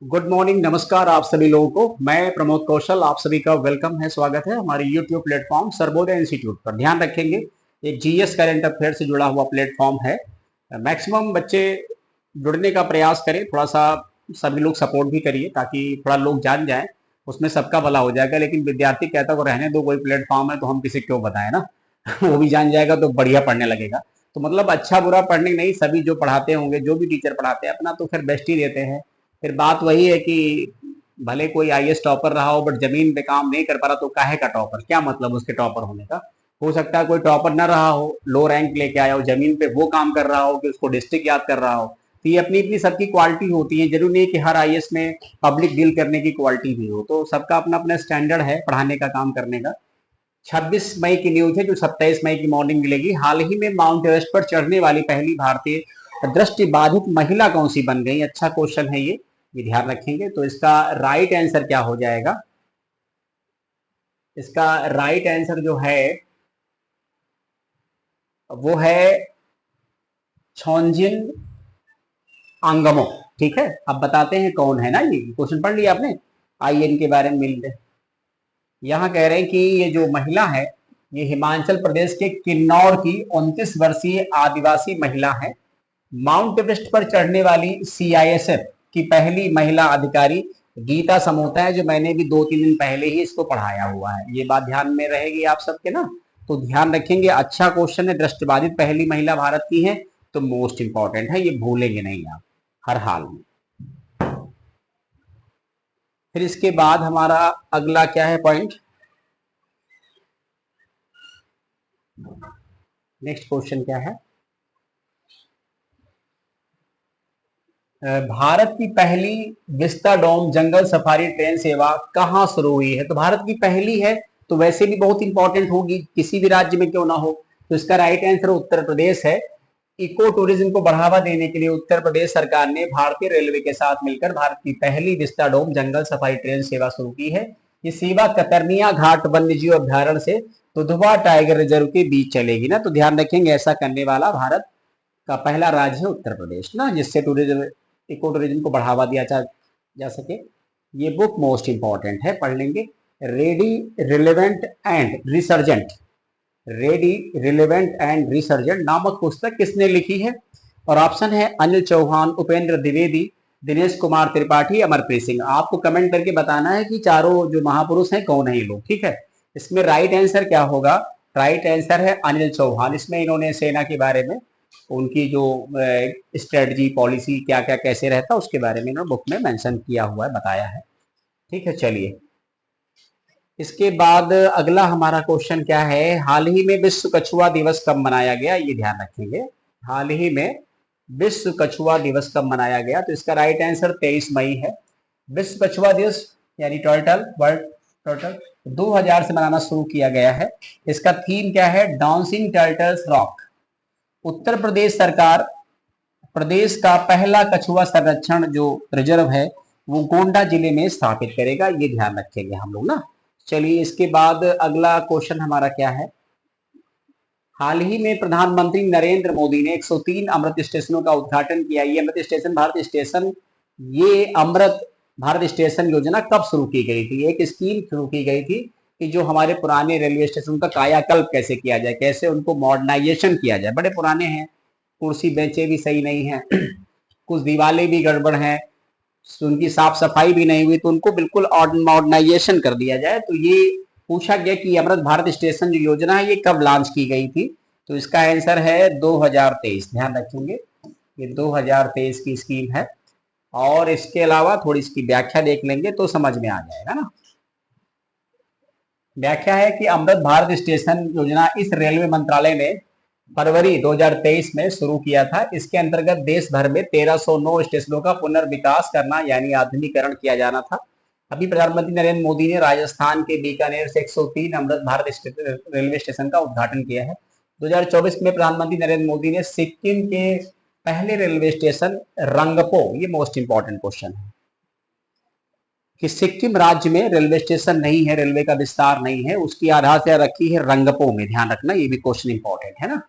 Good morning, नमस्कार आप सभी लोगों को। मैं प्रमोद कौशल, आप सभी का वेलकम है, स्वागत है हमारे यूट्यूब प्लेटफॉर्म सर्वोदय इंस्टीट्यूट पर। ध्यान रखेंगे, एक जीएस करंट अफेयर से जुड़ा हुआ प्लेटफॉर्म है। मैक्सिमम बच्चे जुड़ने का प्रयास करें, थोड़ा सा सभी लोग सपोर्ट भी करिए ताकि थोड़ा लोग जान जाएं, उसमें सबका भला हो जाएगा। लेकिन विद्यार्थी कहता है को रहने दो, कोई प्लेटफॉर्म है तो हम किसी क्यों बताएं ना। वो भी जान जाएगा तो बढ़िया पढ़ने लगेगा। तो मतलब अच्छा बुरा पढ़ने नहीं, सभी जो पढ़ाते होंगे, जो भी टीचर पढ़ाते हैं अपना तो फिर बेस्ट ही देते हैं। फिर बात वही है कि भले कोई आईएएस टॉपर रहा हो बट जमीन पे काम नहीं कर पा रहा तो काहे का टॉपर, क्या मतलब उसके टॉपर होने का। हो सकता है कोई टॉपर ना रहा हो, लो रैंक लेके आया हो, जमीन पे वो काम कर रहा हो कि उसको डिस्ट्रिक्ट याद कर रहा हो। तो ये अपनी अपनी सबकी क्वालिटी होती है, जरूरी नहीं कि हर आईएएस में पब्लिक डील करने की क्वालिटी भी हो। तो सबका अपना अपना स्टैंडर्ड है पढ़ाने का, काम करने का। 26 मई की न्यूज है जो 27 मई की मॉर्निंग मिलेगी। हाल ही में माउंट एवरेस्ट पर चढ़ने वाली पहली भारतीय दृष्टि बाधित महिला कौन सी बन गई? अच्छा क्वेश्चन है ये ध्यान रखेंगे। तो इसका राइट आंसर क्या हो जाएगा? इसका राइट आंसर जो है वो है छोंजिन आंगमो। ठीक है, अब बताते हैं कौन है ना। ये क्वेश्चन पढ़ लिया आपने, आइए इनके बारे में मिलते हैं। यहाँ कह रहे हैं कि ये जो महिला है ये हिमाचल प्रदेश के किन्नौर की 29 वर्षीय आदिवासी महिला है। माउंट एवरेस्ट पर चढ़ने वाली सीआईएसएफ की पहली महिला अधिकारी गीता समोता है, जो मैंने भी 2-3 दिन पहले ही इसको पढ़ाया हुआ है। ये बात ध्यान में रहेगी आप सबके ना। तो ध्यान रखेंगे, अच्छा क्वेश्चन है। दृष्टिबाधित पहली महिला भारत की है तो मोस्ट इंपॉर्टेंट है, ये भूलेंगे नहीं आप हर हाल में। फिर इसके बाद हमारा अगला क्या है पॉइंट, नेक्स्ट क्वेश्चन क्या है? भारत की पहली विस्टाडोम जंगल सफारी ट्रेन सेवा कहाँ शुरू हुई है? तो भारत की पहली है तो वैसे भी बहुत इंपॉर्टेंट होगी, किसी भी राज्य में क्यों ना हो। तो इसका राइट आंसर उत्तर प्रदेश है। इको टूरिज्म को बढ़ावा देने के लिए उत्तर प्रदेश सरकार ने भारतीय रेलवे के साथ मिलकर भारत की पहली विस्टाडोम जंगल सफारी ट्रेन सेवा शुरू की है। ये सेवा कतरनिया घाट वन्यजीव अभ्यारण्य से दुधवा टाइगर रिजर्व के बीच चलेगी ना। तो ध्यान रखेंगे, ऐसा करने वाला भारत का पहला राज्य है उत्तर प्रदेश ना, जिससे टूरिज्म, इको टूरिज्म को बढ़ावा दिया जा सके। ये बुक मोस्ट इंपॉर्टेंट है, पढ़ लेंगे। Ready, relevant and resurgent, ready, relevant and resurgent नामक पुस्तक किसने लिखी है? और ऑप्शन है अनिल चौहान, उपेंद्र द्विवेदी, दिनेश कुमार त्रिपाठी, अमरप्रीत सिंह। आपको कमेंट करके बताना है कि चारों जो महापुरुष हैं कौन है ये लोग, ठीक है। इसमें राइट आंसर क्या होगा? राइट आंसर है अनिल चौहान। इसमें इन्होंने सेना के बारे में, उनकी जो स्ट्रेटजी, पॉलिसी क्या क्या कैसे रहता उसके बारे में इन्होंने बुक में मेंशन किया हुआ है, बताया है। ठीक है, चलिए इसके बाद अगला हमारा क्वेश्चन क्या है? हाल ही में विश्व कछुआ दिवस कब मनाया गया? ये ध्यान रखेंगे, हाल ही में विश्व कछुआ दिवस कब मनाया गया? तो इसका राइट आंसर 23 मई है। विश्व कछुआ दिवस यानी टर्टल, वर्ल्ड टर्टल 2000 से मनाना शुरू किया गया है। इसका थीम क्या है? Dancing turtles rock. Uttar Pradesh सरकार प्रदेश का पहला कछुआ संरक्षण जो रिजर्व है वो गोंडा जिले में स्थापित करेगा, ये ध्यान रखेंगे हम लोग ना। चलिए इसके बाद अगला क्वेश्चन हमारा क्या है? हाल ही में प्रधानमंत्री नरेंद्र मोदी ने 103 अमृत स्टेशनों का उद्घाटन किया। ये अमृत स्टेशन, भारत स्टेशन, ये अमृत भारत स्टेशन योजना कब शुरू की गई थी? एक स्कीम शुरू की गई थी कि जो हमारे पुराने रेलवे स्टेशन का कायाकल्प कैसे किया जाए, कैसे उनको मॉडर्नाइजेशन किया जाए। बड़े पुराने हैं, कुर्सी बेंचे भी सही नहीं है, कुछ दीवारें भी गड़बड़ हैं, उनकी साफ सफाई भी नहीं हुई, तो उनको बिल्कुल मॉडर्नाइजेशन कर दिया जाए। तो ये पूछा गया कि अमृत भारत स्टेशन जो योजना है ये कब लॉन्च की गई थी? तो इसका आंसर है 2023। ध्यान रखेंगे, ये 2023 की स्कीम है। और इसके अलावा थोड़ी इसकी व्याख्या देख लेंगे तो समझ में आ जाएगा ना। व्याख्या है कि अमृत भारत स्टेशन योजना इस रेलवे मंत्रालय ने फरवरी 2023 में शुरू किया था। इसके अंतर्गत देश भर में 1309 स्टेशनों का पुनर्विकास करना यानी आधुनिकीकरण किया जाना था। अभी प्रधानमंत्री नरेंद्र मोदी ने राजस्थान के बीकानेर से 103 अमृत भारत रेलवे स्टेशन का उद्घाटन किया है। 2024 में प्रधानमंत्री नरेंद्र मोदी ने सिक्किम के पहले रेलवे स्टेशन रंगपो, ये मोस्ट इंपॉर्टेंट क्वेश्चन है कि सिक्किम राज्य में रेलवे स्टेशन नहीं है, रेलवे का विस्तार नहीं है, उसकी आधारशिला रखी है रंगपो में। ध्यान रखना, ये भी क्वेश्चन इंपॉर्टेंट है ना।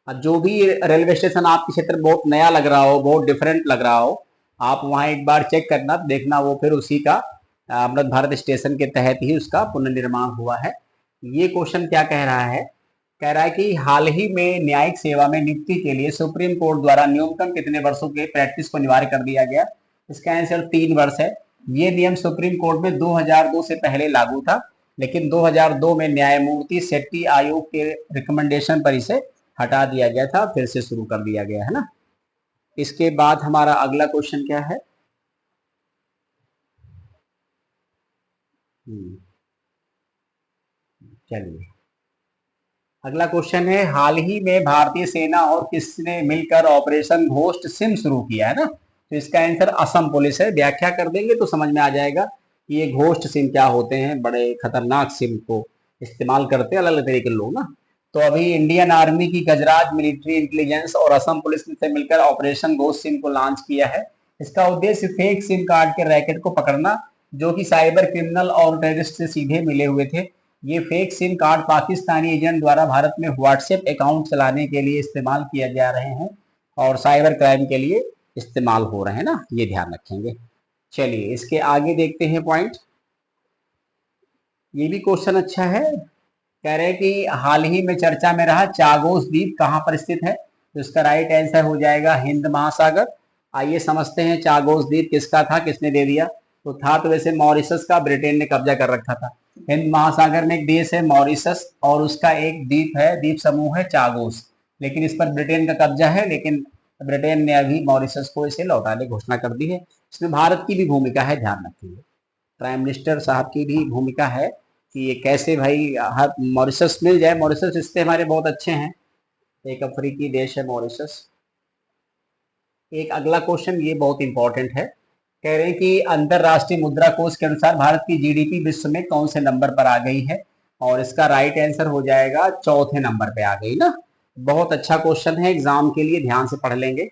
अब जो भी रेलवे स्टेशन आपके क्षेत्र में बहुत नया लग रहा हो, बहुत डिफरेंट लग रहा हो, आप वहाँ एक बार चेक करना, देखना वो फिर उसी का अमृत भारत स्टेशन के तहत ही उसका पुनर्निर्माण हुआ है। ये क्वेश्चन क्या कह रहा है? कह रहा है कि हाल ही में न्यायिक सेवा में नियुक्ति के लिए सुप्रीम कोर्ट द्वारा न्यूनतम कितने वर्षों के प्रैक्टिस को अनिवार्य कर दिया गया? इसका आंसर 3 वर्ष है। ये नियम सुप्रीम कोर्ट में 2002 से पहले लागू था, लेकिन 2002 में न्यायमूर्ति शेट्टी आयोग के रिकमेंडेशन पर इसे हटा दिया गया था, फिर से शुरू कर दिया गया है ना। इसके बाद हमारा अगला क्वेश्चन क्या है? चलिए, अगला क्वेश्चन है, हाल ही में भारतीय सेना और किसने मिलकर ऑपरेशन घोस्ट सिम शुरू किया है ना? तो इसका आंसर असम पुलिस है। व्याख्या कर देंगे तो समझ में आ जाएगा कि ये घोस्ट सिम क्या होते हैं। बड़े खतरनाक सिम को इस्तेमाल करते हैं अलग अलग तरीके के लोग ना। तो अभी इंडियन आर्मी की गजराज मिलिट्री इंटेलिजेंस और असम पुलिस ने मिलकर ऑपरेशन घोस्ट सिम को लॉन्च किया है। इसका उद्देश्य फेक सिम कार्ड के रैकेट को पकड़ना, जो कि साइबर क्रिमिनल और टेररिस्ट से सीधे मिले हुए थे। ये fake SIM card Pakistani agent द्वारा भारत में व्हाट्सएप अकाउंट चलाने के लिए इस्तेमाल किया जा रहे हैं और साइबर क्राइम के लिए इस्तेमाल हो रहे हैं ना, ये ध्यान रखेंगे। चलिए, इसके आगे देखते हैं पॉइंट। ये भी क्वेश्चन अच्छा है। कह रहे हैं कि हाल ही में चर्चा में रहा चागोस द्वीप कहाँ पर स्थित है? तो इसका राइट आंसर हो जाएगा हिंद महासागर। आइए समझते हैं चागोस द्वीप किसका था, किसने दे दिया। तो था तो वैसे मॉरिशस का, ब्रिटेन ने कब्जा कर रखा था। हिंद महासागर में एक देश है मॉरिशस और उसका एक द्वीप है, द्वीप समूह है चागोस, लेकिन इस पर ब्रिटेन का कब्जा है। लेकिन ब्रिटेन ने अभी मॉरिशस को इसे लौटाने की घोषणा कर दी है। इसमें भारत की भी भूमिका है, ध्यान रखिए। प्राइम मिनिस्टर साहब की भी भूमिका है कि ये कैसे भाई हर मॉरिशस मिल जाए। मॉरिशस रिश्ते हमारे बहुत अच्छे हैं, एक अफ्रीकी देश है मॉरिशस। एक अगला क्वेश्चन ये बहुत इंपॉर्टेंट है। कह रहे हैं कि अंतरराष्ट्रीय मुद्रा कोष के अनुसार भारत की जीडीपी विश्व में कौन से नंबर पर आ गई है? और इसका राइट आंसर हो जाएगा चौथे नंबर पे आ गई ना। बहुत अच्छा क्वेश्चन है, एग्जाम के लिए ध्यान से पढ़ लेंगे।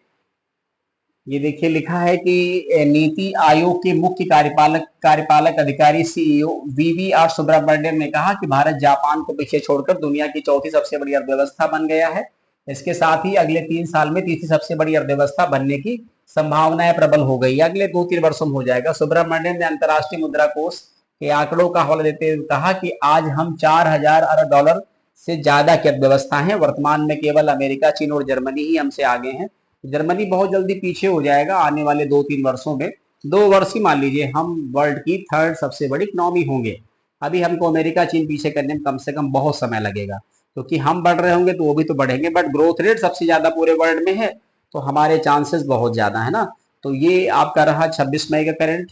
ये देखिए लिखा है कि नीति आयोग के मुख्य कार्यपालक अधिकारी सीईओ वीवी आर सुब्रमण्यम ने कहा कि भारत जापान को पीछे छोड़कर दुनिया की चौथी सबसे बड़ी अर्थव्यवस्था बन गया है। इसके साथ ही अगले 3 साल में तीसरी सबसे बड़ी अर्थव्यवस्था बनने की संभावनाएं प्रबल हो गई। अगले 2-3 वर्षों में हो जाएगा। सुब्रमण्यम ने अंतर्राष्ट्रीय मुद्रा कोष के आंकड़ों का हवाला देते हुए कहा कि आज हम 4,000 अरब डॉलर से ज्यादा की अर्थव्यवस्था है। वर्तमान में केवल अमेरिका, चीन और जर्मनी ही हमसे आगे हैं। जर्मनी बहुत जल्दी पीछे हो जाएगा आने वाले 2-3 वर्षों में। 2 वर्ष ही मान लीजिए, हम वर्ल्ड की थर्ड सबसे बड़ी इकोनॉमी होंगे। अभी हमको अमेरिका, चीन पीछे करने में कम से कम बहुत समय लगेगा, क्योंकि हम बढ़ रहे होंगे तो वो भी तो बढ़ेंगे, बट ग्रोथ रेट सबसे ज्यादा पूरे वर्ल्ड में है, तो हमारे चांसेस बहुत ज्यादा है ना। तो ये आपका रहा 26 मई का करंट,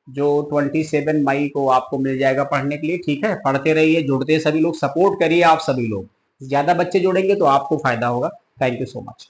जो 27 मई को आपको मिल जाएगा पढ़ने के लिए। ठीक है, पढ़ते रहिए, जुड़ते सभी लोग, सपोर्ट करिए आप सभी लोग। ज्यादा बच्चे जुड़ेंगे तो आपको फायदा होगा। Thank you so much.